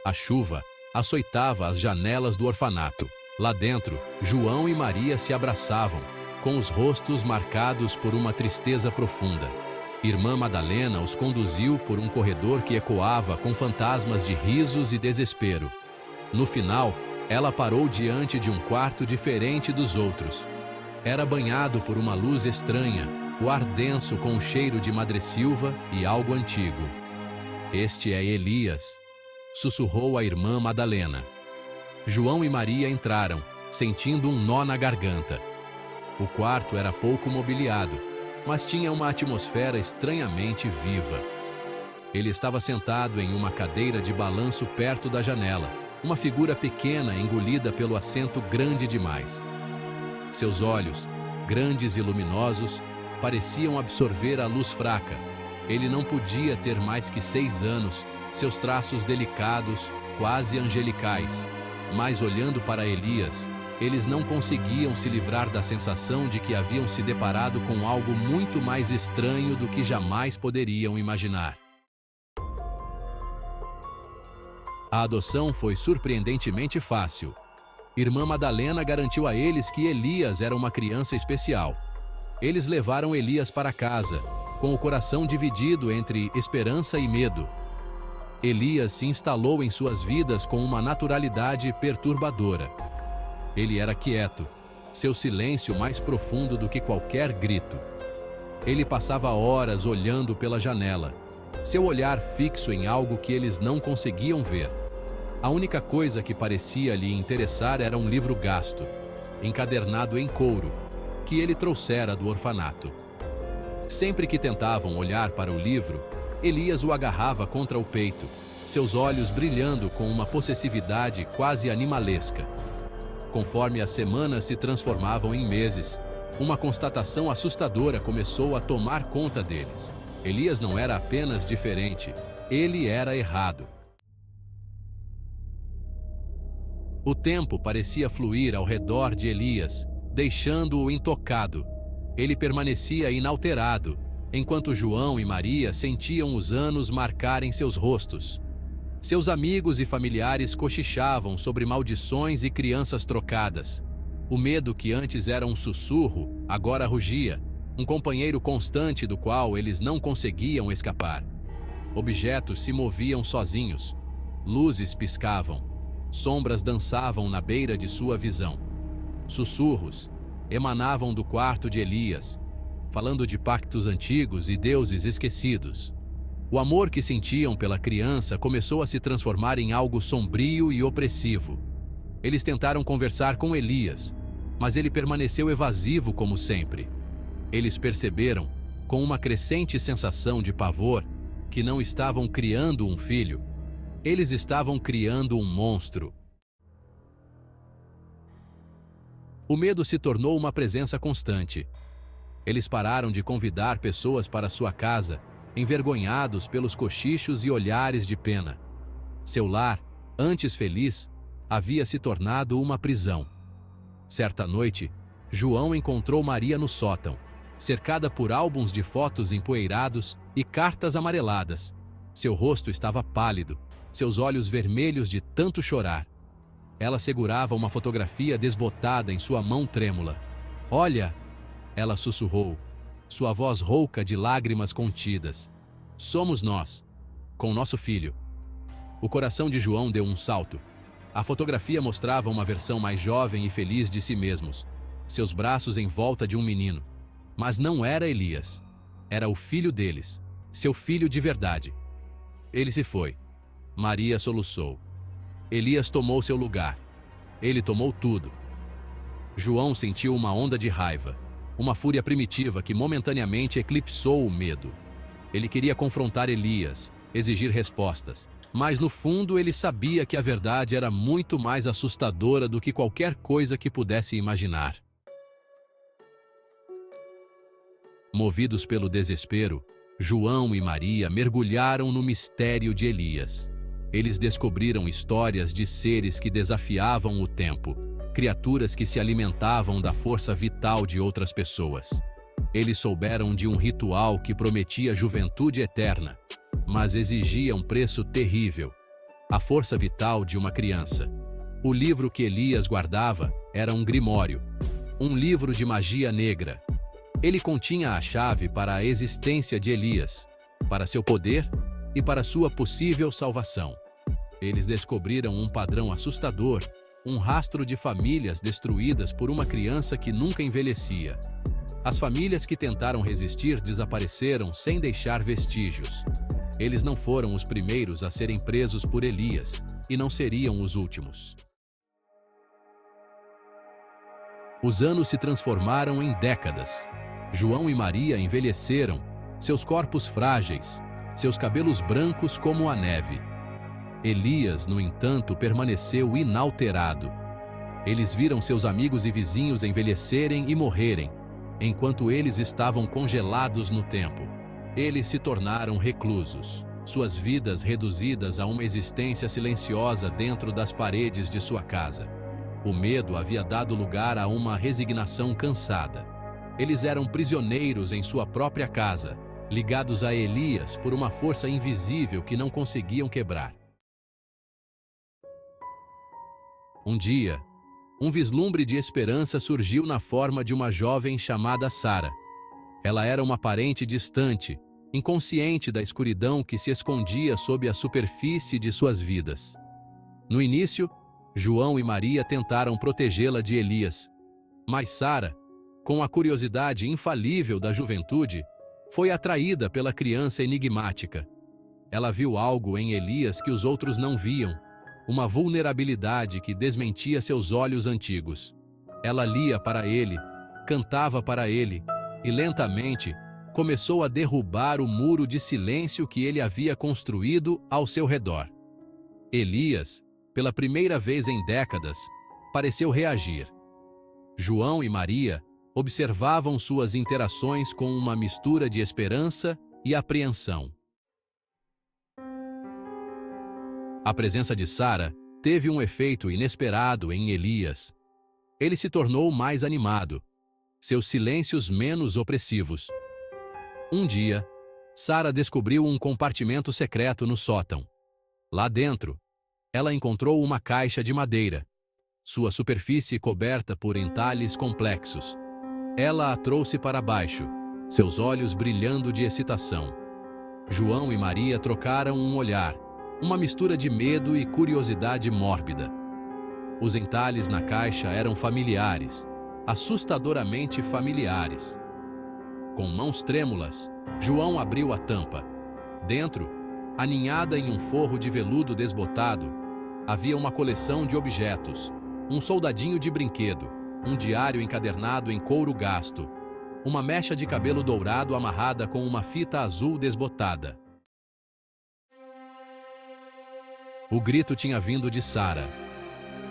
A chuva açoitava as janelas do orfanato. Lá dentro, João e Maria se abraçavam, com os rostos marcados por uma tristeza profunda. Irmã Madalena os conduziu por um corredor que ecoava com fantasmas de risos e desespero. No final, ela parou diante de um quarto diferente dos outros. Era banhado por uma luz estranha, o ar denso com o cheiro de madressilva e algo antigo. "Este é Elias", sussurrou a irmã Madalena. João e Maria entraram, sentindo um nó na garganta. O quarto era pouco mobiliado, mas tinha uma atmosfera estranhamente viva. Ele estava sentado em uma cadeira de balanço perto da janela, uma figura pequena engolida pelo assento grande demais. Seus olhos, grandes e luminosos, pareciam absorver a luz fraca. Ele não podia ter mais que 6 anos, seus traços delicados, quase angelicais. Mas olhando para Elias, eles não conseguiam se livrar da sensação de que haviam se deparado com algo muito mais estranho do que jamais poderiam imaginar. A adoção foi surpreendentemente fácil. Irmã Madalena garantiu a eles que Elias era uma criança especial. Eles levaram Elias para casa, com o coração dividido entre esperança e medo. Elias se instalou em suas vidas com uma naturalidade perturbadora. Ele era quieto, seu silêncio mais profundo do que qualquer grito. Ele passava horas olhando pela janela, seu olhar fixo em algo que eles não conseguiam ver. A única coisa que parecia lhe interessar era um livro gasto, encadernado em couro, que ele trouxera do orfanato. Sempre que tentavam olhar para o livro, Elias o agarrava contra o peito, seus olhos brilhando com uma possessividade quase animalesca. Conforme as semanas se transformavam em meses, uma constatação assustadora começou a tomar conta deles. Elias não era apenas diferente, ele era errado. O tempo parecia fluir ao redor de Elias, deixando-o intocado. Ele permanecia inalterado, enquanto João e Maria sentiam os anos marcarem seus rostos. Seus amigos e familiares cochichavam sobre maldições e crianças trocadas. O medo que antes era um sussurro, agora rugia, um companheiro constante do qual eles não conseguiam escapar. Objetos se moviam sozinhos, luzes piscavam, sombras dançavam na beira de sua visão. Sussurros emanavam do quarto de Elias, falando de pactos antigos e deuses esquecidos. O amor que sentiam pela criança começou a se transformar em algo sombrio e opressivo. Eles tentaram conversar com Elias, mas ele permaneceu evasivo como sempre. Eles perceberam, com uma crescente sensação de pavor, que não estavam criando um filho. Eles estavam criando um monstro. O medo se tornou uma presença constante. Eles pararam de convidar pessoas para sua casa, envergonhados pelos cochichos e olhares de pena. Seu lar, antes feliz, havia se tornado uma prisão. Certa noite, João encontrou Maria no sótão, cercada por álbuns de fotos empoeirados e cartas amareladas. Seu rosto estava pálido, seus olhos vermelhos de tanto chorar. Ela segurava uma fotografia desbotada em sua mão trêmula. "Olha!" ela sussurrou, sua voz rouca de lágrimas contidas. "Somos nós, com nosso filho." O coração de João deu um salto. A fotografia mostrava uma versão mais jovem e feliz de si mesmos, seus braços em volta de um menino. Mas não era Elias. Era o filho deles, seu filho de verdade. Ele se foi. Maria soluçou. Elias tomou seu lugar. Ele tomou tudo. João sentiu uma onda de raiva, uma fúria primitiva que momentaneamente eclipsou o medo. Ele queria confrontar Elias, exigir respostas, mas no fundo ele sabia que a verdade era muito mais assustadora do que qualquer coisa que pudesse imaginar. Movidos pelo desespero, João e Maria mergulharam no mistério de Elias. Eles descobriram histórias de seres que desafiavam o tempo, criaturas que se alimentavam da força vital de outras pessoas. Eles souberam de um ritual que prometia juventude eterna, mas exigia um preço terrível. a força vital de uma criança. O livro que Elias guardava era um grimório, um livro de magia negra. Ele continha a chave para a existência de Elias, para seu poder e para sua possível salvação. Eles descobriram um padrão assustador, um rastro de famílias destruídas por uma criança que nunca envelhecia. As famílias que tentaram resistir desapareceram sem deixar vestígios. Eles não foram os primeiros a serem presos por Elias, e não seriam os últimos. Os anos se transformaram em décadas. João e Maria envelheceram, seus corpos frágeis, seus cabelos brancos como a neve. Elias, no entanto, permaneceu inalterado. Eles viram seus amigos e vizinhos envelhecerem e morrerem, enquanto eles estavam congelados no tempo. Eles se tornaram reclusos, suas vidas reduzidas a uma existência silenciosa dentro das paredes de sua casa. O medo havia dado lugar a uma resignação cansada. Eles eram prisioneiros em sua própria casa, ligados a Elias por uma força invisível que não conseguiam quebrar. Um dia, um vislumbre de esperança surgiu na forma de uma jovem chamada Sara. Ela era uma parente distante, inconsciente da escuridão que se escondia sob a superfície de suas vidas. No início, João e Maria tentaram protegê-la de Elias, mas Sara, com a curiosidade infalível da juventude, foi atraída pela criança enigmática. Ela viu algo em Elias que os outros não viam, uma vulnerabilidade que desmentia seus olhos antigos. Ela lia para ele, cantava para ele, e lentamente começou a derrubar o muro de silêncio que ele havia construído ao seu redor. Elias, pela primeira vez em décadas, pareceu reagir. João e Maria observavam suas interações com uma mistura de esperança e apreensão. A presença de Sara teve um efeito inesperado em Elias. Ele se tornou mais animado, seus silêncios menos opressivos. Um dia, Sara descobriu um compartimento secreto no sótão. Lá dentro, ela encontrou uma caixa de madeira, sua superfície coberta por entalhes complexos. Ela a trouxe para baixo, seus olhos brilhando de excitação. João e Maria trocaram um olhar, uma mistura de medo e curiosidade mórbida. Os entalhes na caixa eram familiares, assustadoramente familiares. Com mãos trêmulas, João abriu a tampa. Dentro, aninhada em um forro de veludo desbotado, havia uma coleção de objetos, um soldadinho de brinquedo, um diário encadernado em couro gasto, uma mecha de cabelo dourado amarrada com uma fita azul desbotada. O grito tinha vindo de Sara.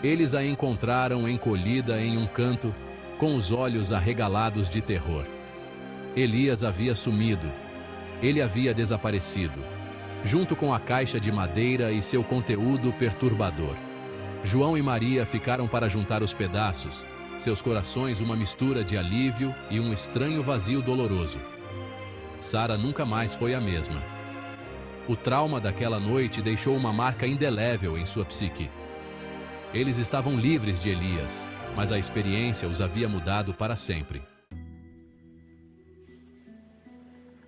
Eles a encontraram encolhida em um canto, com os olhos arregalados de terror. Elias havia sumido. Ele havia desaparecido, junto com a caixa de madeira e seu conteúdo perturbador. João e Maria ficaram para juntar os pedaços, seus corações uma mistura de alívio e um estranho vazio doloroso. Sara nunca mais foi a mesma. O trauma daquela noite deixou uma marca indelével em sua psique. Eles estavam livres de Elias, mas a experiência os havia mudado para sempre.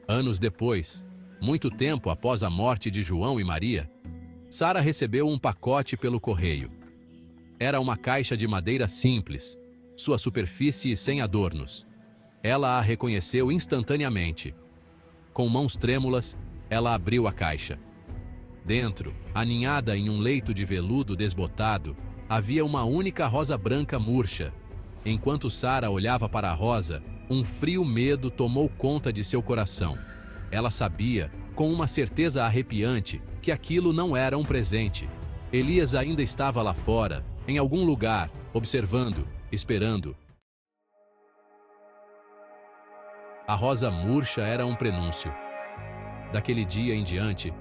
Anos depois, muito tempo após a morte de João e Maria, Sara recebeu um pacote pelo correio. Era uma caixa de madeira simples, sua superfície sem adornos. Ela a reconheceu instantaneamente. Com mãos trêmulas, ela abriu a caixa. Dentro, aninhada em um leito de veludo desbotado, havia uma única rosa branca murcha. Enquanto Sara olhava para a rosa, um frio medo tomou conta de seu coração. Ela sabia, com uma certeza arrepiante, que aquilo não era um presente. Elias ainda estava lá fora, em algum lugar, observando, esperando. A rosa murcha era um prenúncio. Daquele dia em diante,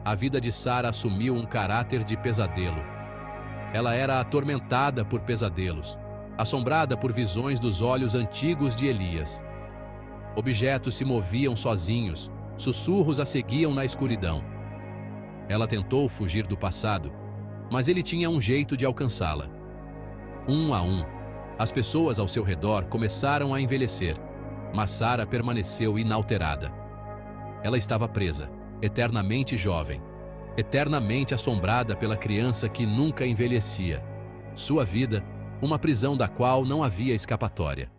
a vida de Sara assumiu um caráter de pesadelo. Ela era atormentada por pesadelos, assombrada por visões dos olhos antigos de Elias. Objetos se moviam sozinhos, sussurros a seguiam na escuridão. Ela tentou fugir do passado, mas ele tinha um jeito de alcançá-la. Um a um, as pessoas ao seu redor começaram a envelhecer, mas Sara permaneceu inalterada. Ela estava presa, eternamente jovem, eternamente assombrada pela criança que nunca envelhecia. Sua vida, uma prisão da qual não havia escapatória.